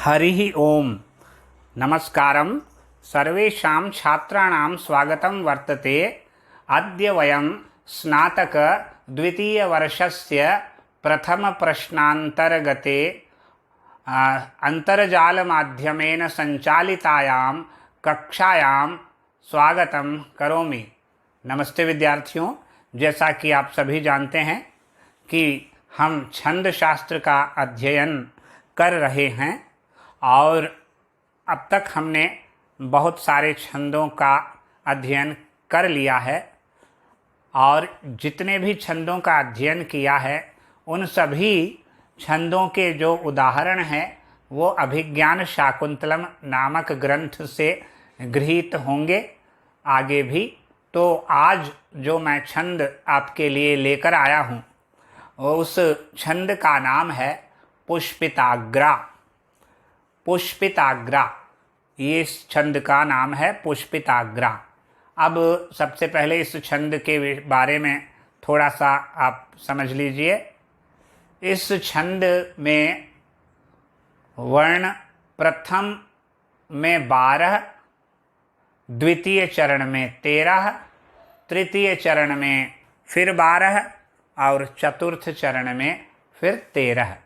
हरिः ओम नमस्कारं सर्वेषां छात्राणां स्वागतं वर्तते। अद्य वयं स्नातक द्वितीयवर्षस्य प्रथमप्रश्नान्तर्गते अन्तर्जालमाध्यमेन सञ्चालितायां कक्षायां स्वागतं करोमि। नमस्ते विद्यार्थियों, जैसा कि आप सभी जानते हैं कि हम छंद शास्त्र का अध्ययन कर रहे हैं और अब तक हमने बहुत सारे छंदों का अध्ययन कर लिया है और जितने भी छंदों का अध्ययन किया है उन सभी छंदों के जो उदाहरण हैं वो अभिज्ञान शाकुंतलम नामक ग्रंथ से गृहीत होंगे आगे भी। तो आज जो मैं छंद आपके लिए लेकर आया हूँ उस छंद का नाम है पुष्पिताग्रा। पुष्पिताग्रा, ये इस छंद का नाम है पुष्पिताग्रा। अब सबसे पहले इस छंद के बारे में थोड़ा सा आप समझ लीजिए। इस छंद में वर्ण प्रथम में 12, द्वितीय चरण में 13, तृतीय चरण में फिर 12 और चतुर्थ चरण में फिर 13।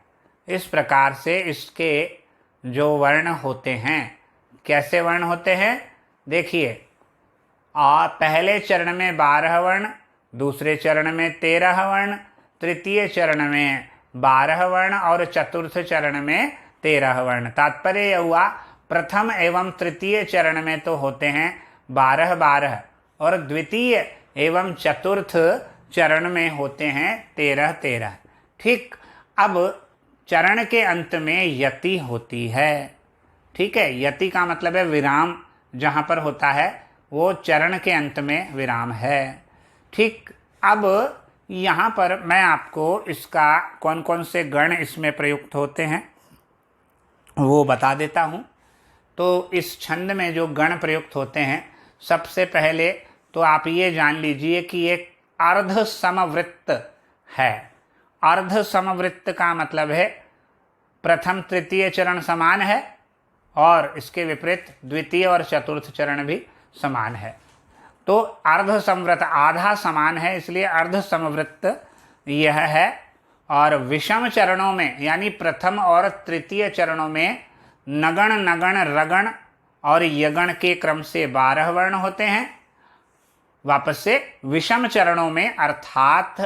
इस प्रकार से इसके जो वर्ण होते हैं, कैसे वर्ण होते हैं देखिए। पहले चरण में 12 वर्ण, दूसरे चरण में 13 वर्ण, तृतीय चरण में 12 वर्ण और चतुर्थ चरण में 13 वर्ण। तात्पर्य यह हुआ प्रथम एवं तृतीय चरण में तो होते हैं 12-12 और द्वितीय एवं चतुर्थ चरण में होते हैं 13-13। ठीक, अब चरण के अंत में यति होती है। ठीक है, यति का मतलब है विराम, जहाँ पर होता है वो चरण के अंत में विराम है। ठीक, अब यहाँ पर मैं आपको इसका कौन कौन से गण इसमें प्रयुक्त होते हैं वो बता देता हूँ। तो इस छंद में जो गण प्रयुक्त होते हैं, सबसे पहले तो आप ये जान लीजिए कि एक अर्ध समवृत्त है। अर्ध समवृत्त का मतलब है प्रथम तृतीय चरण समान है और इसके विपरीत द्वितीय और चतुर्थ चरण भी समान है। तो अर्ध समवृत्त आधा समान है, इसलिए अर्ध समवृत्त यह है। और विषम चरणों में यानी प्रथम और तृतीय चरणों में नगण, नगण, रगण और यगण के क्रम से 12 वर्ण होते हैं। वापस से विषम चरणों में अर्थात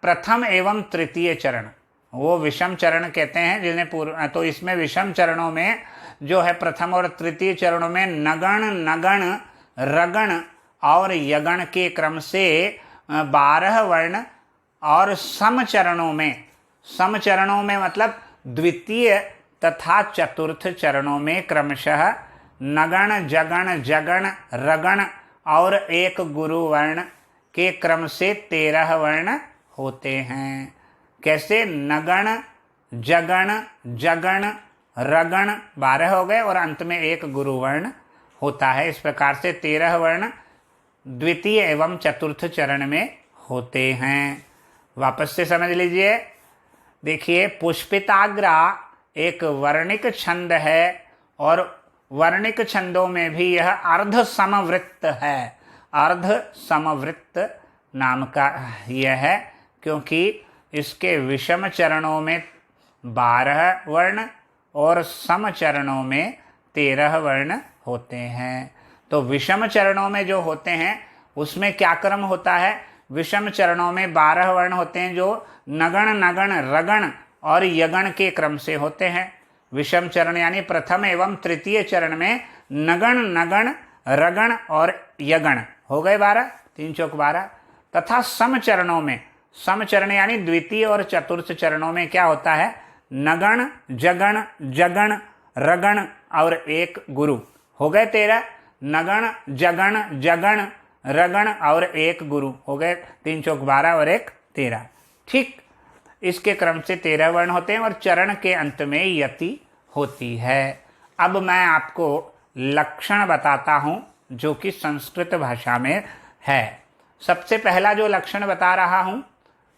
प्रथम एवं तृतीय चरण, वो विषम चरण कहते हैं जिन्हें तो इसमें विषम चरणों में जो है प्रथम और तृतीय चरणों में नगण, नगण, रगण और यगण के क्रम से 12 वर्ण और सम चरणों में मतलब द्वितीय तथा चतुर्थ चरणों में क्रमशः नगण, जगण, जगण, रगण और एक गुरु वर्ण के क्रम से 13 वर्ण होते हैं। कैसे? नगण, जगण, जगण, रगण 12 हो गए और अंत में एक गुरु वर्ण होता है। इस प्रकार से 13 वर्ण द्वितीय एवं चतुर्थ चरण में होते हैं। वापस से समझ लीजिए। देखिए, पुष्पिताग्रा एक वर्णिक छंद है और वर्णिक छंदों में भी यह अर्ध समवृत्त है। अर्ध समवृत्त नाम का यह है क्योंकि इसके विषम चरणों में 12 वर्ण और सम चरणों में 13 वर्ण होते हैं। तो विषम चरणों में जो होते हैं उसमें क्या क्रम होता है? विषम चरणों में 12 वर्ण होते हैं जो नगण, नगण, रगण और यगण के क्रम से होते हैं। विषम चरण यानी प्रथम एवं तृतीय चरण में नगण, नगण, रगण और यगण हो गए 12, 3 चौक 12। तथा सम चरणों में, सम चरण यानी द्वितीय और चतुर्थ चरणों में क्या होता है? नगण, जगण, जगण, रगण और एक गुरु हो गए 13। नगण, जगण, जगण, रगण और एक गुरु हो गए 3 चौक 12 और 1 13। ठीक, इसके क्रम से 13 वर्ण होते हैं और चरण के अंत में यति होती है। अब मैं आपको लक्षण बताता हूं जो कि संस्कृत भाषा में है। सबसे पहला जो लक्षण बता रहा हूं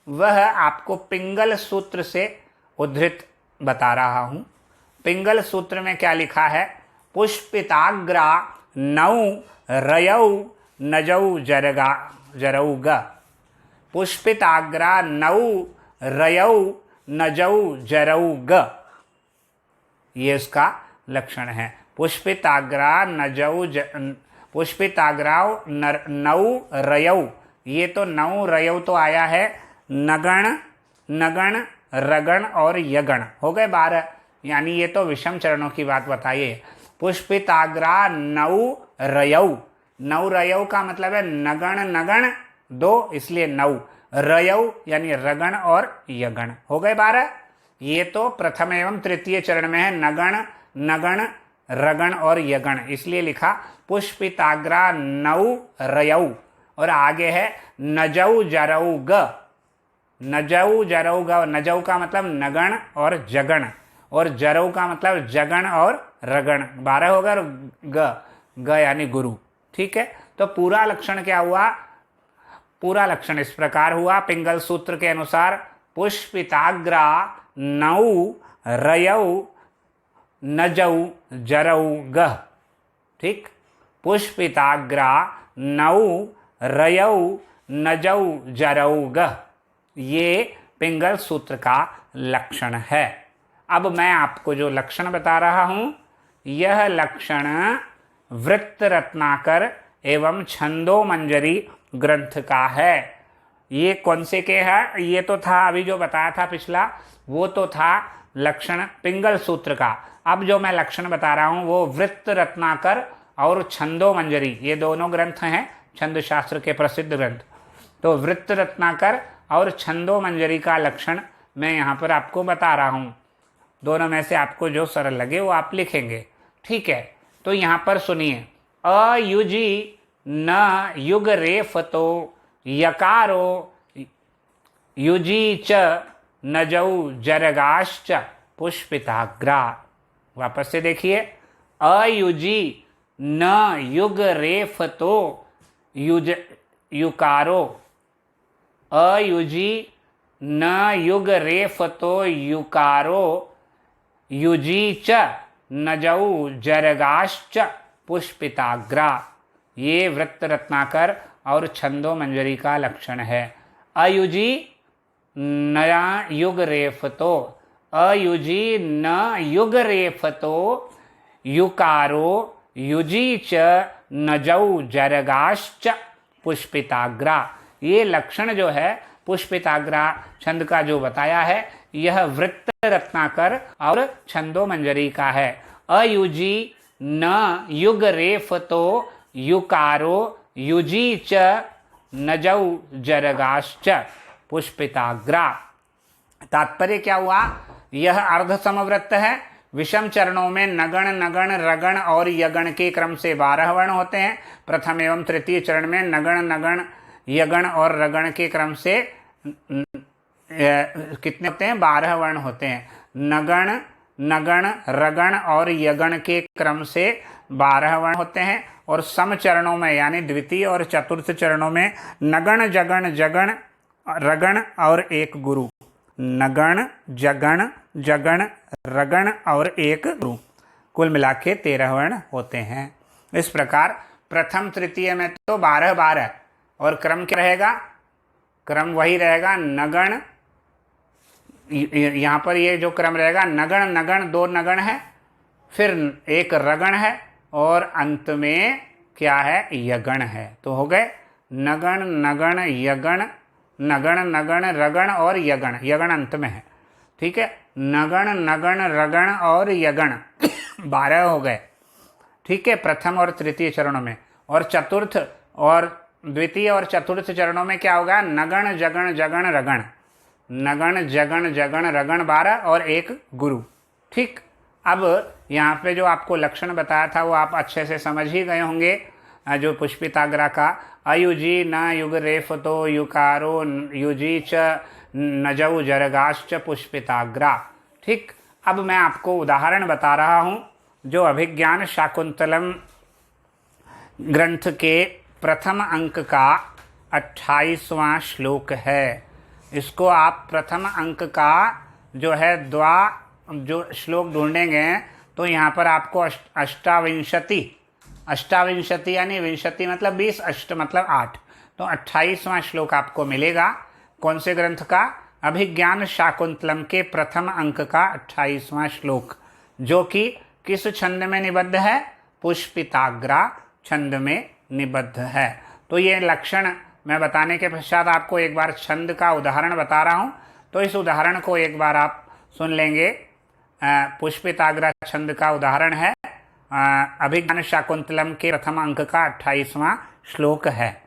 वह आपको पिंगल सूत्र से उद्धृत बता रहा हूं। पिंगल सूत्र में क्या लिखा है? पुष्पिताग्रा नौ रयौ नजौ जरौ ग। पुष्पिताग्रा नौ रयौ नजौ जरौ ग, ये इसका लक्षण है। पुष्पिताग्रा पुष्पिताग्राव नौ रयौ, ये तो नौ रयौ तो आया है, नगण नगण रगण और यगण हो गए 12, यानी ये तो विषम चरणों की बात बताइए। पुष्पिताग्रा नौ रयौ, नौ रयौ का मतलब है नगण नगण 2, इसलिए नौ, रयौ यानी रगण और यगण हो गए 12। ये तो प्रथम एवं तृतीय चरण में है, नगण नगण रगण और यगण, इसलिए लिखा पुष्पिताग्रा नौ रयौ। और आगे है नजौ जरौ ग, नजौ जरौ ग, नजौ का मतलब नगण और जगण, और जरौ का मतलब जगण और रगण, 12 होगा, ग यानी गुरु। ठीक है, तो पूरा लक्षण क्या हुआ? पूरा लक्षण इस प्रकार हुआ पिंगल सूत्र के अनुसार, पुष्पिताग्रा नौ रयौ नजौ जरौ ग। ठीक, पुष्पिताग्रा नौ रयौ नजौ जरौ ग, ये पिंगल सूत्र का लक्षण है। अब मैं आपको जो लक्षण बता रहा हूं, यह लक्षण वृत्त रत्नाकर एवं छंदो मंजरी ग्रंथ का है। ये कौन से के है? ये तो था अभी जो बताया था पिछला, वो तो था लक्षण पिंगल सूत्र का। अब जो मैं लक्षण बता रहा हूं वो वृत्त रत्नाकर और छंदो मंजरी, ये दोनों ग्रंथ हैं छंद शास्त्र के प्रसिद्ध ग्रंथ। तो वृत्त रत्नाकर और छंदो मंजरी का लक्षण मैं यहाँ पर आपको बता रहा हूँ। दोनों में से आपको जो सरल लगे वो आप लिखेंगे। ठीक है, तो यहाँ पर सुनिए, अयुजी न युग रेफ तो यकारो युजी च नजौ जरगाश्च पुष्पिताग्रा। वापस से देखिए, अयुजी न युग रेफ तो युकारो, अयुजी न युग रेफ तो युकारो युजी च नजौ जरगाश्च पुष्पिताग्रा, ये वृत्त रत्नाकर और छंदो मंजरी का लक्षण है। अयुजी नया युग रेफ तो, अयुजी न युग रेफ तो युकारो युजी च नजौ जरगाश्च पुष्पिताग्रा, ये लक्षण जो है पुष्पिताग्रा छंद का जो बताया है, यह वृत्त रत्नाकर और छंदो मंजरी का है। अयुजी न युग रेफ तो युकारो युजी च नजौ जरगाश्च पुष्पिताग्रा। तात्पर्य क्या हुआ? यह अर्ध समवृत्त है। विषम चरणों में नगण नगण रगण और यगण के क्रम से 12 वर्ण होते हैं। प्रथम एवं तृतीय चरण में नगण नगण यगण और रगण के क्रम से कितने होते हैं? 12 वर्ण होते हैं। नगण नगण रगण और यगण के क्रम से 12 वर्ण होते हैं। और सम चरणों में यानी द्वितीय और चतुर्थ चरणों में नगण जगण जगण रगण और एक गुरु, नगण जगण जगण रगण और एक गुरु, कुल मिला के 13 वर्ण होते हैं। इस प्रकार प्रथम तृतीय में तो 12-12 और क्रम क्या रहेगा? क्रम वही रहेगा, नगण, यहाँ पर ये जो क्रम रहेगा नगण नगण, 2 नगण है, फिर एक रगण है और अंत में क्या है? यगण है। तो हो गए नगण नगण यगण, नगण नगण रगण और यगण, यगण अंत में है। ठीक है, नगण नगण रगण और यगण 12 हो गए। ठीक है, प्रथम और तृतीय चरणों में। और चतुर्थ और द्वितीय और चतुर्थ चरणों में क्या होगा? नगण जगण जगण रगण, नगण जगण जगण रगण 12 और एक गुरु। ठीक, अब यहाँ पे जो आपको लक्षण बताया था वो आप अच्छे से समझ ही गए होंगे। जो पुष्पिताग्रा का, अयुजी न युग रेफ तो युकारो युजी च नजौ जरगाश्च पुष्पिताग्रा। ठीक, अब मैं आपको उदाहरण बता रहा हूँ जो अभिज्ञान शाकुंतलम ग्रंथ के प्रथम अंक का 28वां श्लोक है। इसको आप प्रथम अंक का जो है जो श्लोक ढूंढेंगे तो यहाँ पर आपको अष्टाविंशति यानी विंशति मतलब 20, अष्ट मतलब 8, तो 28वां श्लोक आपको मिलेगा। कौन से ग्रंथ का? अभिज्ञान शाकुंतलम के प्रथम अंक का 28वां श्लोक, जो कि किस छंद में निबद्ध है? पुष्पिताग्रा छंद में निबद्ध है। तो ये लक्षण मैं बताने के पश्चात आपको एक बार छंद का उदाहरण बता रहा हूँ, तो इस उदाहरण को एक बार आप सुन लेंगे। पुष्पिताग्रा छंद का उदाहरण है, अभिज्ञान शाकुंतलम के प्रथम अंक का 28वां श्लोक है।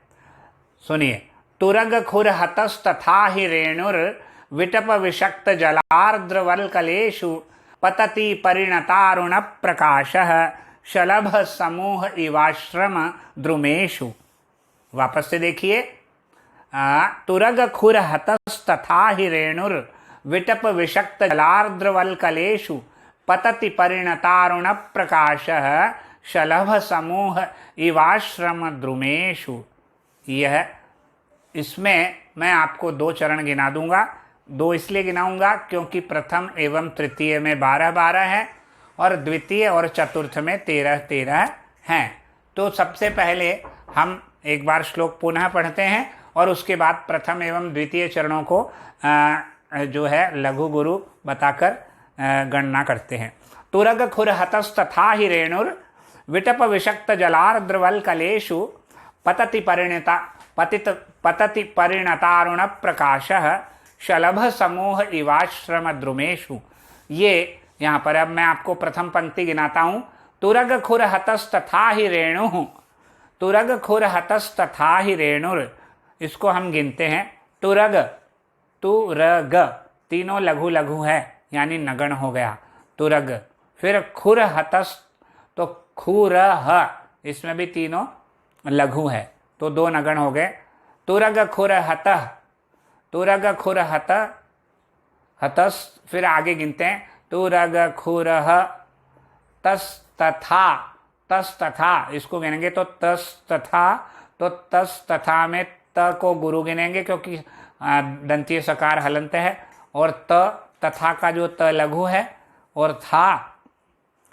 सुनिए। तुरग खुर हतस तथा हि रेणुर विटप विषक्त जलार्द्रवल्कलेषु पतति परिणतारुण प्रकाशः शलभ समूह इवाश्रम द्रुमेषु। वापस से देखिए। तुरग खुर हतस तथा हि रेणुर विटप विषक्त जलार्द्रवल्कलेषु पतति परिणतारुण प्रकाशः शलभ समूह इवाश्रम द्रुमेषु। यह इसमें मैं आपको 2 चरण गिना दूंगा। 2 इसलिए गिनाऊंगा क्योंकि प्रथम एवं तृतीय में 12-12 है और द्वितीय और चतुर्थ में 13-13 हैं। तो सबसे पहले हम एक बार श्लोक पुनः पढ़ते हैं और उसके बाद प्रथम एवं द्वितीय चरणों को जो है लघु गुरु बताकर गणना करते हैं। तुरग खुर हतस तथा हि रेणुर विटप विषक्त जलार्द्रवल्कलेषु पतति परिणतारुण प्रकाशः शलभ समूह इवाश्रम द्रुमेषु। ये यहाँ पर अब मैं आपको प्रथम पंक्ति गिनाता हूँ। तुरग खुर हतस तथा हि रेणु, तुरग खुर हतस तथा हि रेणुर, इसको हम गिनते हैं। तुरग, तुरग तीनों लघु लघु है यानी नगण हो गया तुरग। फिर खुर हतस, तो खुर ह, इसमें भी तीनों लघु है तो 2 नगण हो गए। तुरग खुर हत, तुरग खुर हत हतस, फिर आगे गिनते हैं। तुरग खुर तस तथा, तस तथा इसको गिनेंगे तो तस तथा, तो तस तथा में त को गुरु गिनेंगे क्योंकि दंतीय सकार हलंत है, और त तथा का जो त लघु है, और था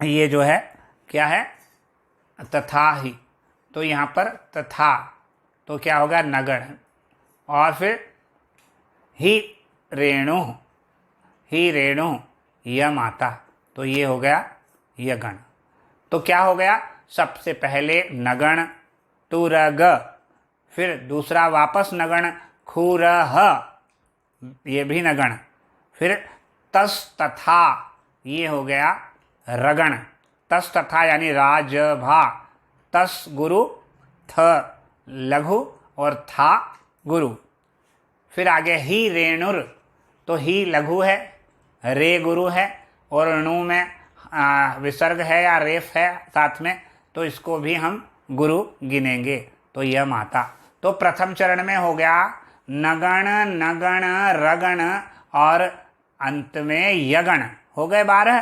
ये जो है क्या है? तथा ही। तो यहाँ पर तथा तो क्या होगा? नगण। और फिर ही रेणु, ही रेणु यह माता, तो ये हो गया यह गण। तो क्या हो गया? सबसे पहले नगण तुरग, फिर दूसरा वापस नगण खुरह, ये भी नगण, फिर तस तथा, ये हो गया रगण। तस तथा यानी राजभा, तस गुरु, थ लघु और था गुरु। फिर आगे ही रेणुर, तो ही लघु है, रे गुरु है, और णु में विसर्ग है या रेफ है साथ में, तो इसको भी हम गुरु गिनेंगे। तो यह माता। तो प्रथम चरण में हो गया नगण, नगण, रगण और अंत में यगण, हो गए 12।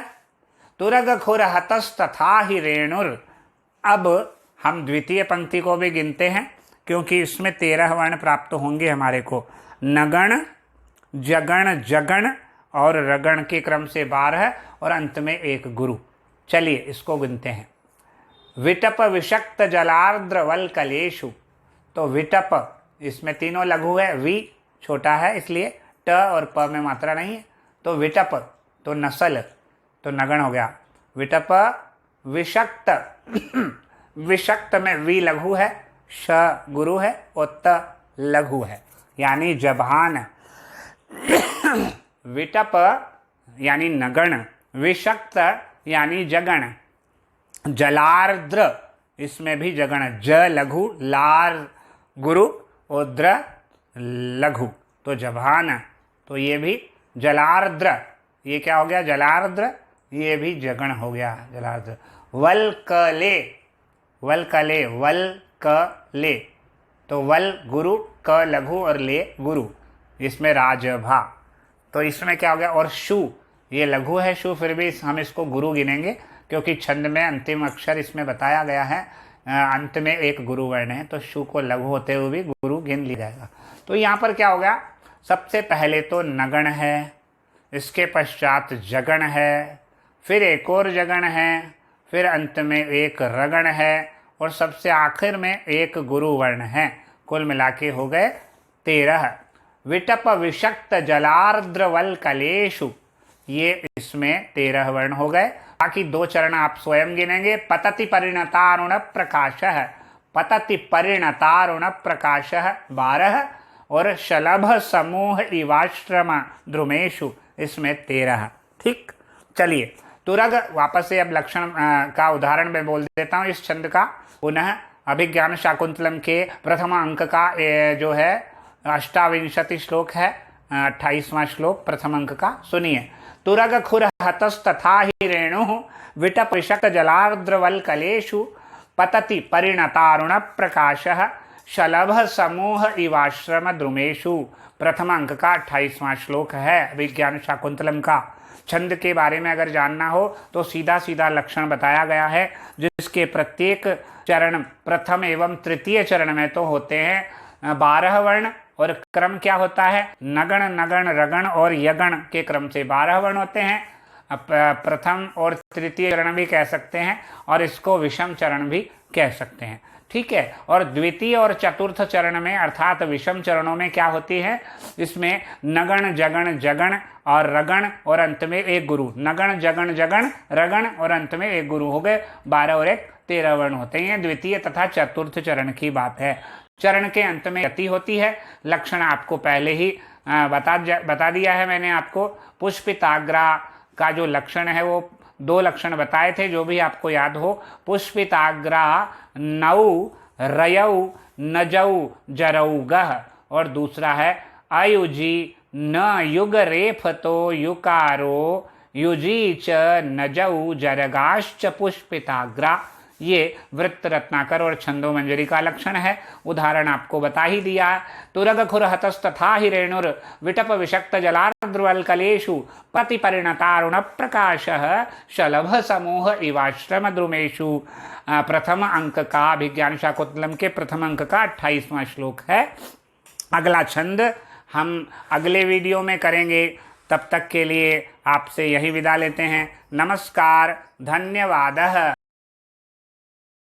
तुरग खुर हतस तथा हि रेणुर। अब हम द्वितीय पंक्ति को भी गिनते हैं क्योंकि इसमें 13 वर्ण प्राप्त होंगे हमारे को। नगण, जगण, जगण और रगण के क्रम से 12 और अंत में 1 गुरु। चलिए इसको गिनते हैं। विटप विषक्त जलार्द्रवल्कलेषु, तो विटप इसमें तीनों लघु है, वी छोटा है इसलिए, ट और प में मात्रा नहीं है, तो विटप, तो नसल, तो नगण हो गया। विटप विषक्त, विषक्त में वी लघु है, श गुरु है और त लघु है यानी जबान। विटप यानी नगण, विषक्त यानी जगण, जलार्द्र इसमें भी जगण, ज लघु, लार गुरु और द्र लघु, तो जबान, तो ये भी जलार्द्र, ये क्या हो गया? जलार्द्र, ये भी जगण हो गया जलार्द्र। वल्कले, वल्कले, वल्कले, तो वल गुरु, क लघु और ले गुरु, इसमें राजभा, तो इसमें क्या हो गया? और शु, ये लघु है शु, फिर भी हम इसको गुरु गिनेंगे क्योंकि छंद में अंतिम अक्षर इसमें बताया गया है, अंत में 1 गुरु वर्ण है, तो शु को लघु होते हुए भी गुरु गिन लिया जाएगा। तो यहाँ पर क्या हो गया? सबसे पहले तो नगण है, इसके पश्चात जगण है, फिर एक और जगण है, फिर अंत में एक रगण है और सबसे आखिर में एक गुरु वर्ण है। कुल मिला के हो गए 13। विटप विषक्त जलार्द्रवल कलेशु, ये इसमें 13 वर्ण हो गए। बाकी 2 चरण आप स्वयं गिनेंगे। पतति परिणतारुण प्रकाशः, पतति परिणतारुण प्रकाशः 12 और शलभ समूह इवाश्रम द्रुमेशु, इसमें 13। ठीक, चलिए तुरग वापस से अब लक्षण का उदाहरण मैं बोल देता हूँ इस छंद का पुनः। अभिज्ञान शाकुंतलम के प्रथम अंक का जो है 28 श्लोक है, 28वां श्लोक प्रथम अंक का सुनिए। तुरग खुर हतस्तथा ही रेणु विटप विषक्त जलार्द्रवल कलेशु पतति परिणतारुण प्रकाशः शलभ समूह इवाश्रम द्रुमेशु, प्रथम अंक का 28वां श्लोक है विज्ञान शाकुंतलम का। छंद के बारे में अगर जानना हो तो सीधा सीधा लक्षण बताया गया है, जिसके प्रत्येक चरण प्रथम एवं तृतीय चरण में तो होते हैं 12 वर्ण और क्रम क्या होता है, नगण नगण रगण और यगण के क्रम से 12 वर्ण होते हैं। प्रथम और तृतीय चरण भी कह सकते हैं और इसको विषम चरण भी कह सकते हैं। ठीक है, और द्वितीय और चतुर्थ चरण में अर्थात विषम चरणों में क्या होती है, इसमें नगण जगण जगण और रगण और अंत में एक गुरु, नगण जगण जगण रगण और अंत में एक गुरु हो गए। 12 और 1 13 वर्ण होते हैं। द्वितीय तथा चतुर्थ चरण की बात है। चरण के अंत में गति होती है। लक्षण आपको पहले ही बता दिया है मैंने आपको। पुष्पिताग्रा का जो लक्षण है वो 2 लक्षण बताए थे, जो भी आपको याद हो। पुष्पिताग्रा नौ रयौ नजौ जरौगः और दूसरा है अयुजी न युग रेफ तो युकारो युजी च नजौ जरगाश्च पुष्पिताग्रा। ये वृत्त रत्नाकर और छंदो मंजरी का लक्षण है। उदाहरण आपको बता ही दिया। तुरग खुर हतस्तथा ही रेणुर विटप विषक्त जलार्द्रवल कलेशु पति परिणतारुण प्रकाशः शलभ समूह इवाश्रम द्रुमेशु, प्रथम अंक का अभिज्ञान शाकुंतलम के प्रथम अंक का 28वां श्लोक है। अगला छंद हम अगले वीडियो में करेंगे। तब तक के लिए आपसे यही विदा लेते हैं। नमस्कार, धन्यवाद।